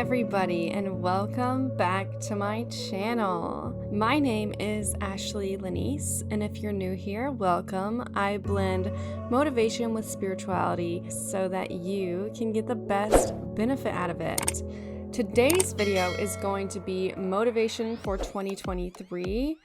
everybody, and welcome back to my channel. My name is Lanese, and if you're new here, welcome. I blend motivation with spirituality so that you can get the best benefit out of it. Today's video is going to be motivation for 2023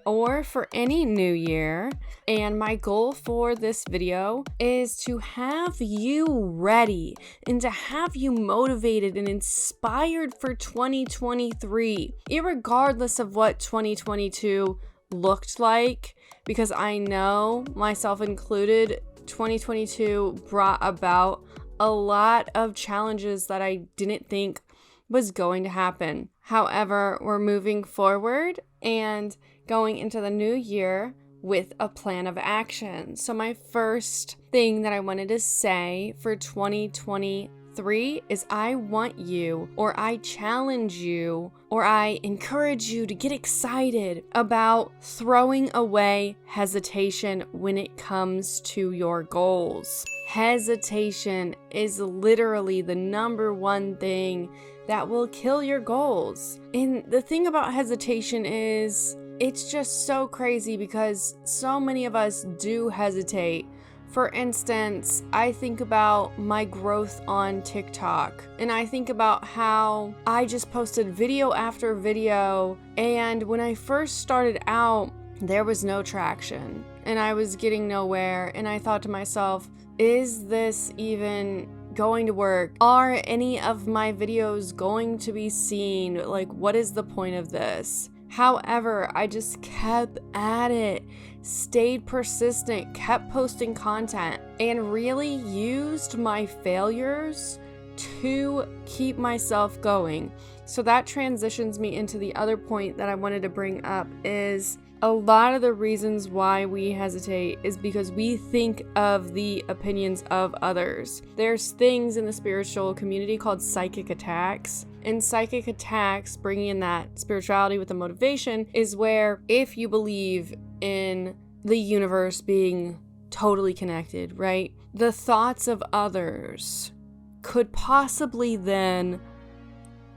or for any new year, and my goal for this video is to have you ready and to have you motivated and inspired for 2023, irregardless of what 2022 looked like, because I know, myself included, 2022 brought about a lot of challenges that I didn't think was going to happen. However, we're moving forward and going into the new year with a plan of action. So my first thing that I wanted to say for 2023 is I want you, or I challenge you, or I encourage you to get excited about throwing away hesitation when it comes to your goals. Hesitation is literally the number one thing that will kill your goals. And the thing about hesitation is it's just so crazy because so many of us do hesitate. For instance, I think about my growth on TikTok, and I think about how I just posted video after video, and when I first started out, there was no traction, and I was getting nowhere, and I thought to myself, is this even going to work? Are any of my videos going to be seen? Like, what is the point of this? However, I just kept at it, stayed persistent, kept posting content, and really used my failures to keep myself going. So that transitions me into the other point that I wanted to bring up is a lot of the reasons why we hesitate is because we think of the opinions of others. There's things in the spiritual community called psychic attacks. And psychic attacks, bringing in that spirituality with the motivation, is where if you believe in the universe being totally connected, right? The thoughts of others could possibly then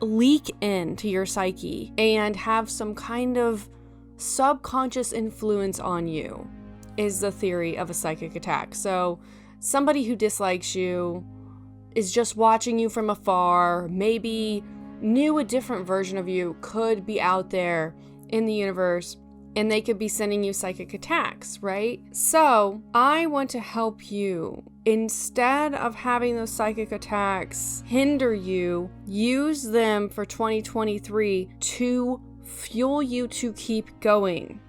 leak into your psyche and have some kind of subconscious influence on you, is the theory of a psychic attack. So somebody who dislikes you is just watching you from afar, maybe knew a different version of you, could be out there in the universe, and they could be sending you psychic attacks, right? So I want to help you. Instead of having those psychic attacks hinder you, use them for 2023 to fuel you to keep going.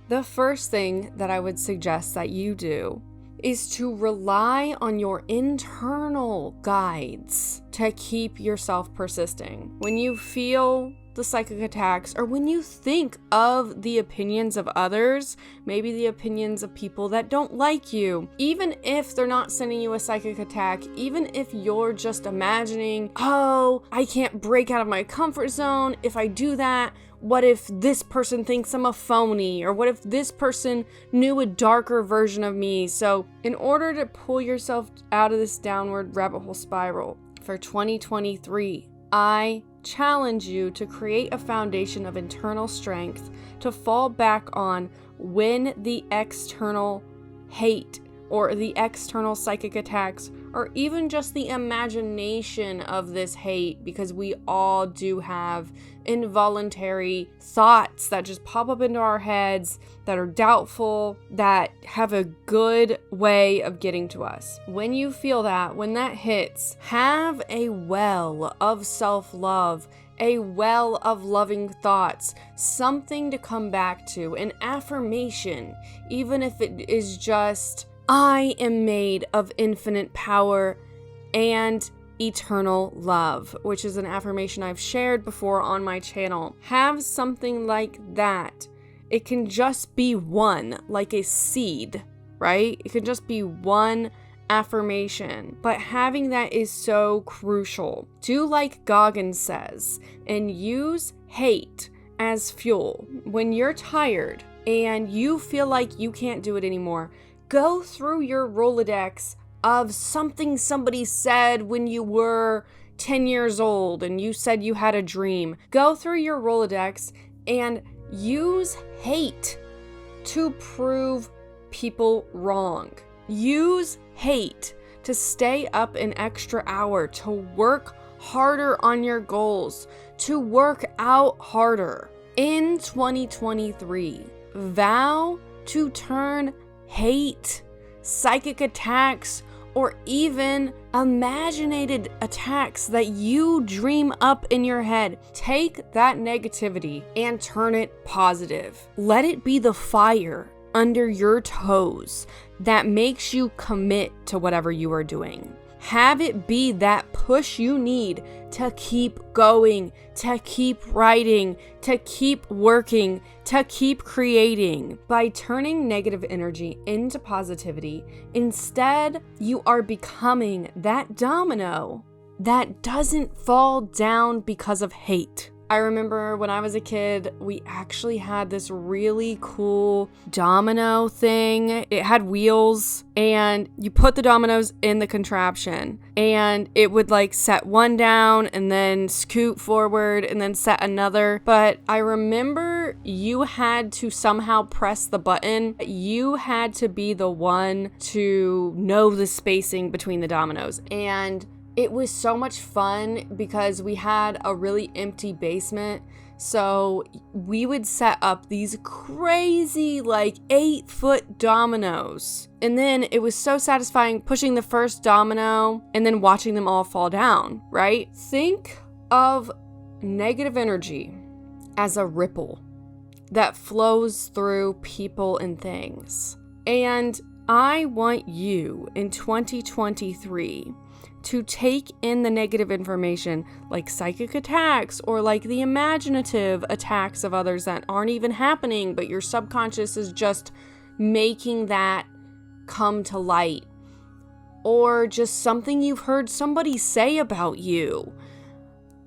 The first thing that I would suggest that you do is to rely on your internal guides to keep yourself persisting. When you feel the psychic attacks, or when you think of the opinions of others, maybe the opinions of people that don't like you, even if they're not sending you a psychic attack, even if you're just imagining, oh, I can't break out of my comfort zone. If I do that, what if this person thinks I'm a phony? Or what if this person knew a darker version of me? So in order to pull yourself out of this downward rabbit hole spiral for 2023, I challenge you to create a foundation of internal strength to fall back on when the external hate or the external psychic attacks, or even just the imagination of this hate, because we all do have involuntary thoughts that just pop up into our heads that are doubtful, that have a good way of getting to us. When you feel that, when that hits, have a well of self-love, a well of loving thoughts, something to come back to, an affirmation, even if it is just, I am made of infinite power and eternal love, which is an affirmation I've shared before on my channel. Have something like that. It can just be one, like a seed, right? It can just be one affirmation, but having that is so crucial. Do like Goggins says and use hate as fuel. When you're tired and you feel like you can't do it anymore, go through your Rolodex of something somebody said when you were 10 years old and you said you had a dream. Go through your Rolodex and use hate to prove people wrong. Use hate to stay up an extra hour, to work harder on your goals, to work out harder. In 2023, vow to turn hate, psychic attacks, or even imaginated attacks that you dream up in your head. Take that negativity and turn it positive. Let it be the fire under your toes that makes you commit to whatever you are doing. Have it be that push you need to keep going, to keep writing, to keep working, to keep creating. By turning negative energy into positivity, instead, you are becoming that domino that doesn't fall down because of hate. I remember when I was a kid, we actually had this really cool domino thing. It had wheels and you put the dominoes in the contraption and it would like set one down and then scoot forward and then set another. But I remember you had to somehow press the button. You had to be the one to know the spacing between the dominoes. And it was so much fun because we had a really empty basement. So we would set up these crazy like 8-foot dominoes. And then it was so satisfying pushing the first domino and then watching them all fall down, right? Think of negative energy as a ripple that flows through people and things. And I want you in 2023 to take in the negative information like psychic attacks or like the imaginative attacks of others that aren't even happening, but your subconscious is just making that come to light. Or just something you've heard somebody say about you.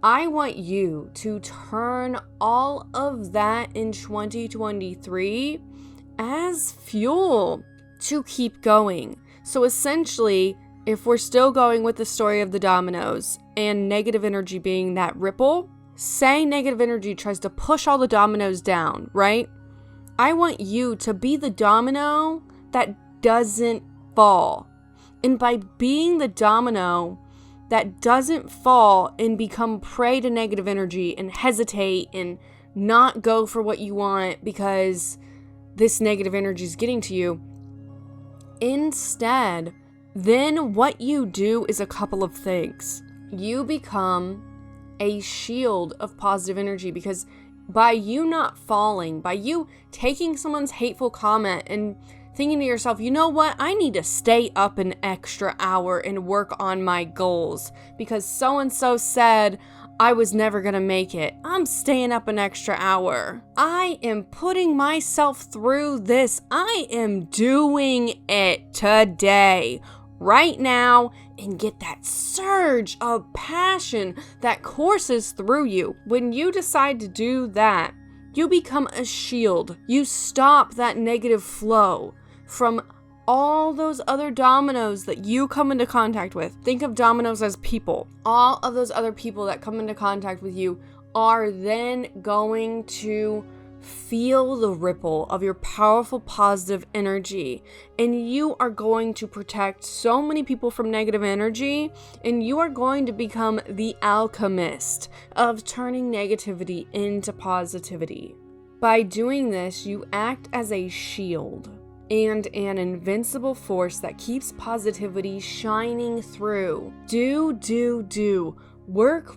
I want you to turn all of that in 2023 as fuel to keep going. So essentially, if we're still going with the story of the dominoes and negative energy being that ripple, say negative energy tries to push all the dominoes down, right? I want you to be the domino that doesn't fall. And by being the domino that doesn't fall and become prey to negative energy and hesitate and not go for what you want because this negative energy is getting to you, instead, then what you do is a couple of things. You become a shield of positive energy because by you not falling, by you taking someone's hateful comment and thinking to yourself, you know what, I need to stay up an extra hour and work on my goals because so-and-so said I was never gonna make it. I'm staying up an extra hour. I am putting myself through this. I am doing it today, right now, and get that surge of passion that courses through you. When you decide to do that, you become a shield. You stop that negative flow from all those other dominoes that you come into contact with. Think of dominoes as people. All of those other people that come into contact with you are then going to feel the ripple of your powerful positive energy, and you are going to protect so many people from negative energy, and you are going to become the alchemist of turning negativity into positivity. By doing this, you act as a shield and an invincible force that keeps positivity shining through. Do. Work,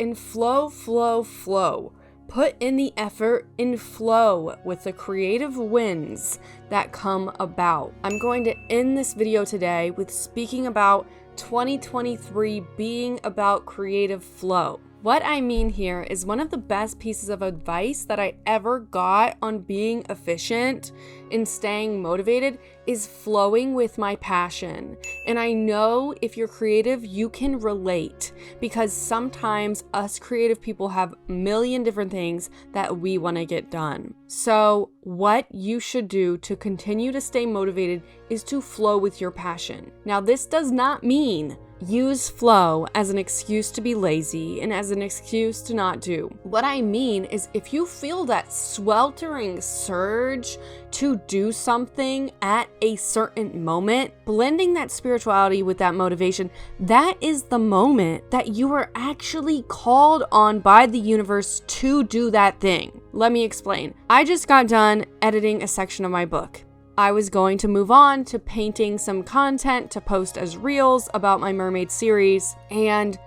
and flow. Put in the effort and flow with the creative wins that come about. I'm going to end this video today with speaking about 2023 being about creative flow. What I mean here is one of the best pieces of advice that I ever got on being efficient and staying motivated is flowing with my passion. And I know if you're creative, you can relate because sometimes us creative people have a million different things that we want to get done. So what you should do to continue to stay motivated is to flow with your passion. Now, this does not mean use flow as an excuse to be lazy and as an excuse to not do. What I mean is, if you feel that sweltering surge to do something at a certain moment, blending that spirituality with that motivation, that is the moment that you are actually called on by the universe to do that thing. Let me explain. I just got done editing a section of my book. I was going to move on to painting some content to post as reels about my mermaid series, and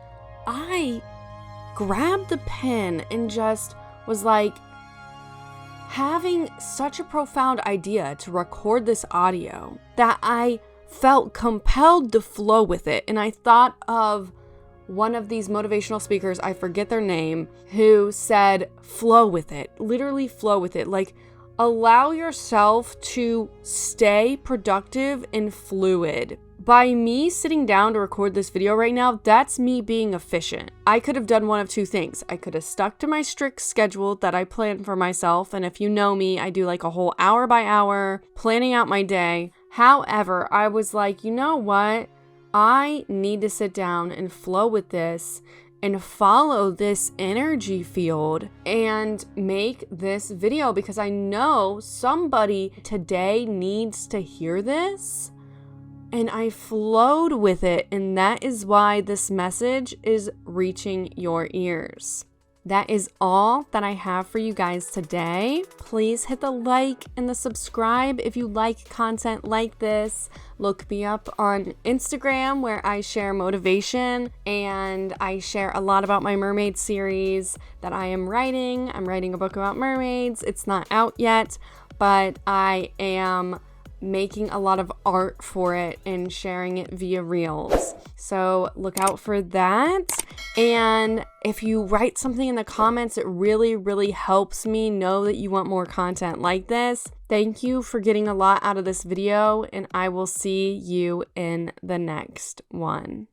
I grabbed the pen and just was like having such a profound idea to record this audio that I felt compelled to flow with it. And I thought of one of these motivational speakers, I forget their name, who said, flow with it, literally flow with it. Like, allow yourself to stay productive and fluid. By me sitting down to record this video right now, that's me being efficient. I could have done one of two things. I could have stuck to my strict schedule that I planned for myself. And if you know me, I do like a whole hour by hour planning out my day. However, I was like, you know what? I need to sit down and flow with this and follow this energy field and make this video, because I know somebody today needs to hear this. And I flowed with it, and that is why this message is reaching your ears. That is all that I have for you guys today. Please hit the like and the subscribe if you like content like this. Look me up on Instagram, where I share motivation and I share a lot about my mermaid series that I am writing. I'm writing a book about mermaids. It's not out yet, but I am making a lot of art for it and sharing it via reels. So look out for that. And if you write something in the comments, it really, really helps me know that you want more content like this. Thank you for getting a lot out of this video, and I will see you in the next one.